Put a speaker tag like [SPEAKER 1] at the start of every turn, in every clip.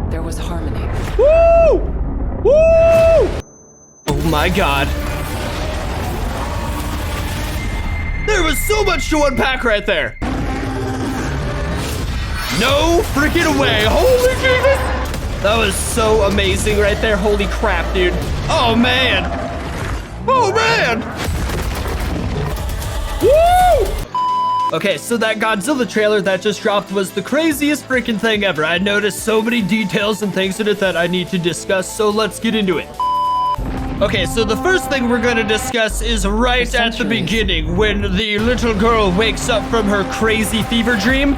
[SPEAKER 1] there was harmony.
[SPEAKER 2] Woo! Woo! Oh my God. There was so much to unpack right there. No freaking way. Holy Jesus. That was so amazing right there. Holy crap, dude. Oh, man. Oh, man. Woo! Okay, so that Godzilla trailer that just dropped was the craziest freaking thing ever. I noticed so many details and things in it that I need to discuss, so let's get into it. Okay, so the first thing we're gonna discuss is right at the beginning when the little girl wakes up from her crazy fever dream.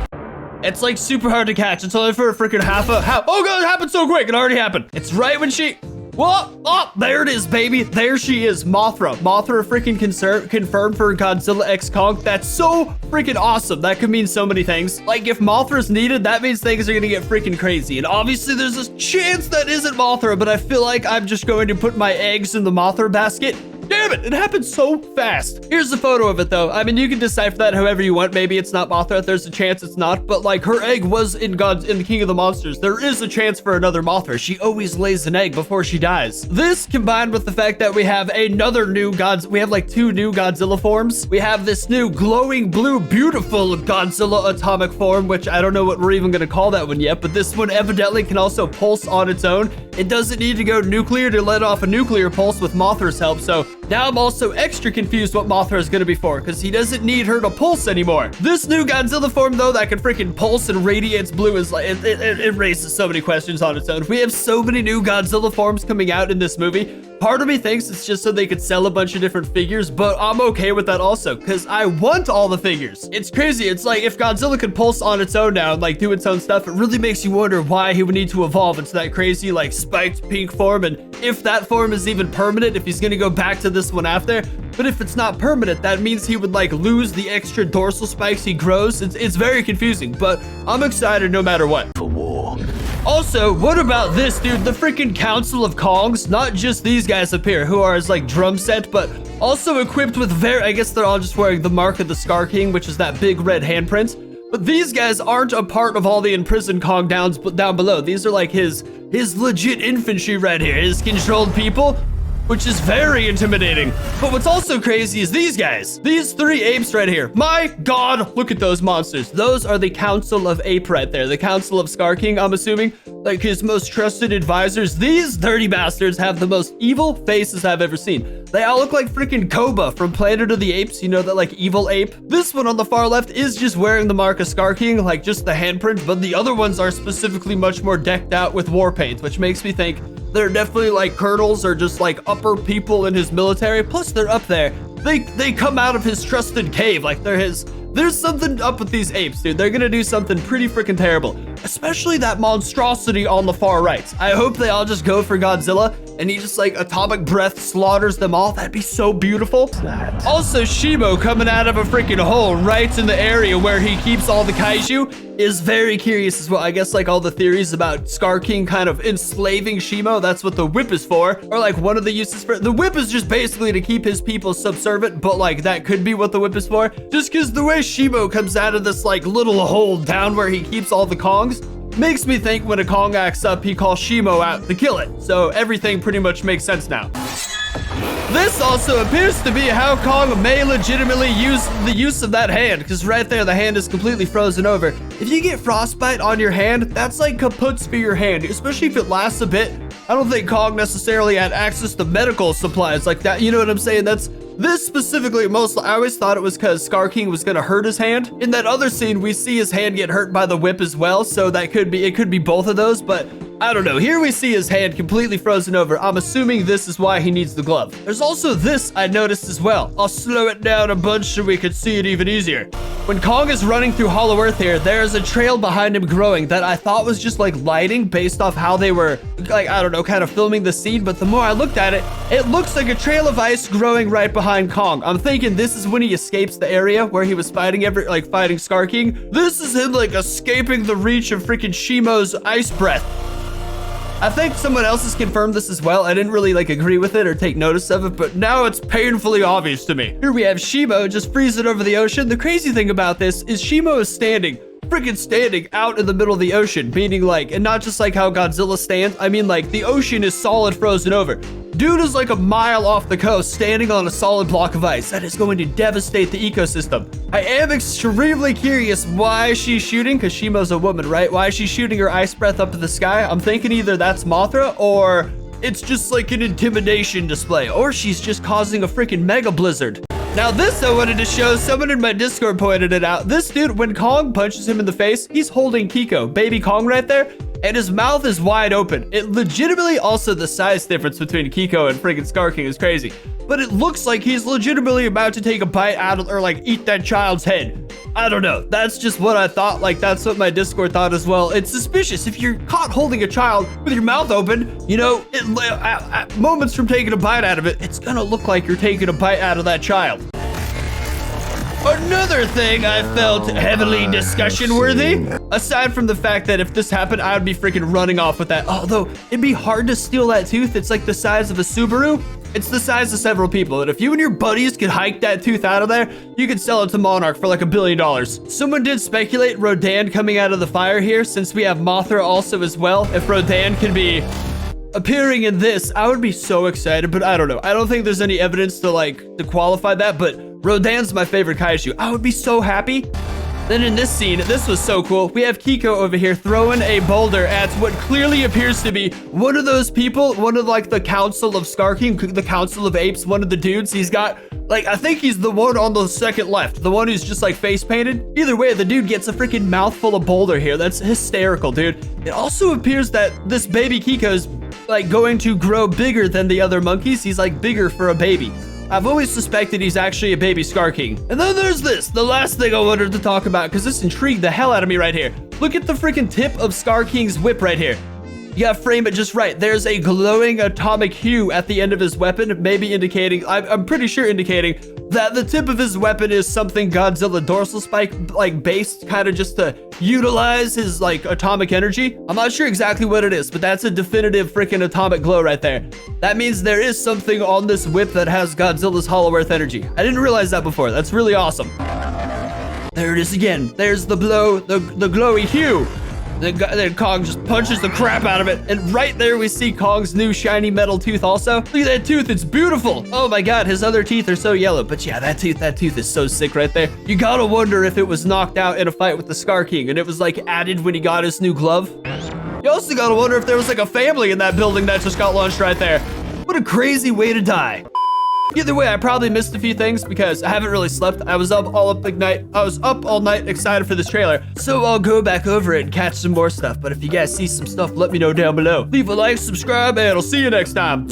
[SPEAKER 2] It's like super hard to catch. It's only for a freaking half. Oh God, it happened so quick. It already happened. It's right when she, whoa, oh, there it is, baby. There she is, Mothra. Mothra freaking confirmed for Godzilla X Kong. That's so freaking awesome. That could mean so many things. Like if Mothra's needed, that means things are gonna get freaking crazy. And obviously there's a chance that isn't Mothra, but I feel like I'm just going to put my eggs in the Mothra basket. Damn it, it happened so fast. Here's a photo of it though. I mean, you can decipher that however you want. Maybe it's not Mothra. There's a chance it's not, but like her egg was in the King of the Monsters. There is a chance for another Mothra. She always lays an egg before she dies. This combined with the fact that we have another new we have like 2 new Godzilla forms. We have this new glowing blue, beautiful Godzilla atomic form, which I don't know what we're even gonna call that one yet, but this one evidently can also pulse on its own. It doesn't need to go nuclear to let off a nuclear pulse with Mothra's help, so now I'm also extra confused what Mothra is going to be for, because he doesn't need her to pulse anymore. This new Godzilla form, though, that can freaking pulse and radiates blue is like, it raises so many questions on its own. We have so many new Godzilla forms coming out in this movie. Part of me thinks it's just so they could sell a bunch of different figures, but I'm okay with that also, because I want all the figures. It's crazy. It's like if Godzilla could pulse on its own now and like do its own stuff, it really makes you wonder why he would need to evolve into that crazy like spiked pink form, and if that form is even permanent, if he's gonna go back to this one after. But if it's not permanent, that means he would like lose the extra dorsal spikes he grows. It's very confusing, but I'm excited no matter what. For war. Also, what about this, dude? The freaking Council of Kongs, not just these guys up here who are as like drum set, but also equipped with I guess they're all just wearing the mark of the Scar King, which is that big red handprint. But these guys aren't a part of all the imprisoned Kong down below. These are like his legit infantry right here, his controlled people, which is very intimidating. But what's also crazy is these guys. These 3 apes right here. My God, look at those monsters. Those are the Council of Ape right there. The Council of Scar King, I'm assuming. Like his most trusted advisors. These dirty bastards have the most evil faces I've ever seen. They all look like freaking Koba from Planet of the Apes. You know, that like evil ape. This one on the far left is just wearing the mark of Scar King, like just the handprint. But the other ones are specifically much more decked out with war paint, which makes me think they're definitely like colonels or just like upper people in his military. Plus they're up there. They come out of his trusted cave. Like there's something up with these apes, dude. They're gonna do something pretty freaking terrible. Especially that monstrosity on the far right. I hope they all just go for Godzilla and he just like atomic breath slaughters them all. That'd be so beautiful. Also, Shimo coming out of a freaking hole right in the area where he keeps all the kaiju is very curious as well. I guess like all the theories about Scar King kind of enslaving Shimo, that's what the whip is for. Or like one of the uses for the whip is just basically to keep his people subservient, but like that could be what the whip is for. Just because the way Shimo comes out of this like little hole down where he keeps all the Kongs makes me think when a Kong acts up, he calls Shimo out to kill it. So everything pretty much makes sense now. This also appears to be how Kong may legitimately use the use of that hand, because right there, the hand is completely frozen over. If you get frostbite on your hand, that's like kaputs for your hand, especially if it lasts a bit. I don't think Kong necessarily had access to medical supplies like that. You know what I'm saying? This specifically, I always thought it was because Scar King was gonna hurt his hand. In that other scene, we see his hand get hurt by the whip as well, so it could be both of those, but I don't know. Here we see his hand completely frozen over. I'm assuming this is why he needs the glove. There's also this I noticed as well. I'll slow it down a bunch so we could see it even easier. When Kong is running through Hollow Earth here, there's a trail behind him growing that I thought was just like lighting based off how they were, like, I don't know, kind of filming the scene. But the more I looked at it, it looks like a trail of ice growing right behind Kong. I'm thinking this is when he escapes the area where he was fighting fighting Scar King. This is him like escaping the reach of freaking Shimo's ice breath. I think someone else has confirmed this as well. I didn't really like agree with it or take notice of it, but now it's painfully obvious to me. Here we have Shimo just freezing over the ocean. The crazy thing about this is Shimo is standing freaking standing out in the middle of the ocean, meaning like, and not just like how Godzilla stands, I mean like the ocean is solid frozen over. Dude is like a mile off the coast standing on a solid block of ice that is going to devastate the ecosystem. I am extremely curious why she's shooting, because Shimo's a woman, right? Why is she shooting her ice breath up in the sky? I'm thinking either that's Mothra or it's just like an intimidation display, or she's just causing a freaking mega blizzard. Now this I wanted to show, someone in my Discord pointed it out. This dude, when Kong punches him in the face, he's holding Kiko, baby Kong right there, and his mouth is wide open. It legitimately, also the size difference between Kiko and freaking Scar King is crazy. But it looks like he's legitimately about to take a bite out of, or like eat that child's head. I don't know. That's just what I thought. Like that's what my Discord thought as well. It's suspicious. If you're caught holding a child with your mouth open, you know, at moments from taking a bite out of it, it's gonna look like you're taking a bite out of that child. Another thing I felt heavily discussion worthy, aside from the fact that if this happened, I would be freaking running off with that. Although it'd be hard to steal that tooth. It's like the size of a Subaru. It's the size of several people. And if you and your buddies could hike that tooth out of there, you could sell it to Monarch for like $1 billion. Someone did speculate Rodan coming out of the fire here, since we have Mothra also as well. If Rodan can be appearing in this, I would be so excited, but I don't know. I don't think there's any evidence to qualify that, but Rodan's my favorite kaiju. I would be so happy. Then in this scene, this was so cool. We have Kiko over here throwing a boulder at what clearly appears to be one of those people, one of like the Council of Scar King, the Council of Apes, one of the dudes. He's got, like, I think he's the one on the second left, the one who's just like face painted. Either way, the dude gets a freaking mouthful of boulder here. That's hysterical, dude. It also appears that this baby Kiko's like going to grow bigger than the other monkeys. He's like bigger for a baby. I've always suspected he's actually a baby Scar King. And then there's this, the last thing I wanted to talk about, because this intrigued the hell out of me right here. Look at the freaking tip of Scar King's whip right here. You gotta frame it just right. There's a glowing atomic hue at the end of his weapon, maybe indicating, I'm pretty sure indicating that the tip of his weapon is something Godzilla dorsal spike like based, kind of just to utilize his like atomic energy. I'm not sure exactly what it is, but that's a definitive freaking atomic glow right there. That means there is something on this whip that has Godzilla's Hollow Earth energy. I didn't realize that before. That's really awesome. There it is again. There's the glowy hue. Then Kong just punches the crap out of it. And right there we see Kong's new shiny metal tooth also. Look at that tooth, it's beautiful. Oh my God, his other teeth are so yellow. But yeah, that tooth is so sick right there. You gotta wonder if it was knocked out in a fight with the Scar King and it was like added when he got his new glove. You also gotta wonder if there was like a family in that building that just got launched right there. What a crazy way to die. Either way, I probably missed a few things because I haven't really slept. I was up all night excited for this trailer. So I'll go back over it and catch some more stuff. But if you guys see some stuff, let me know down below. Leave a like, subscribe, and I'll see you next time.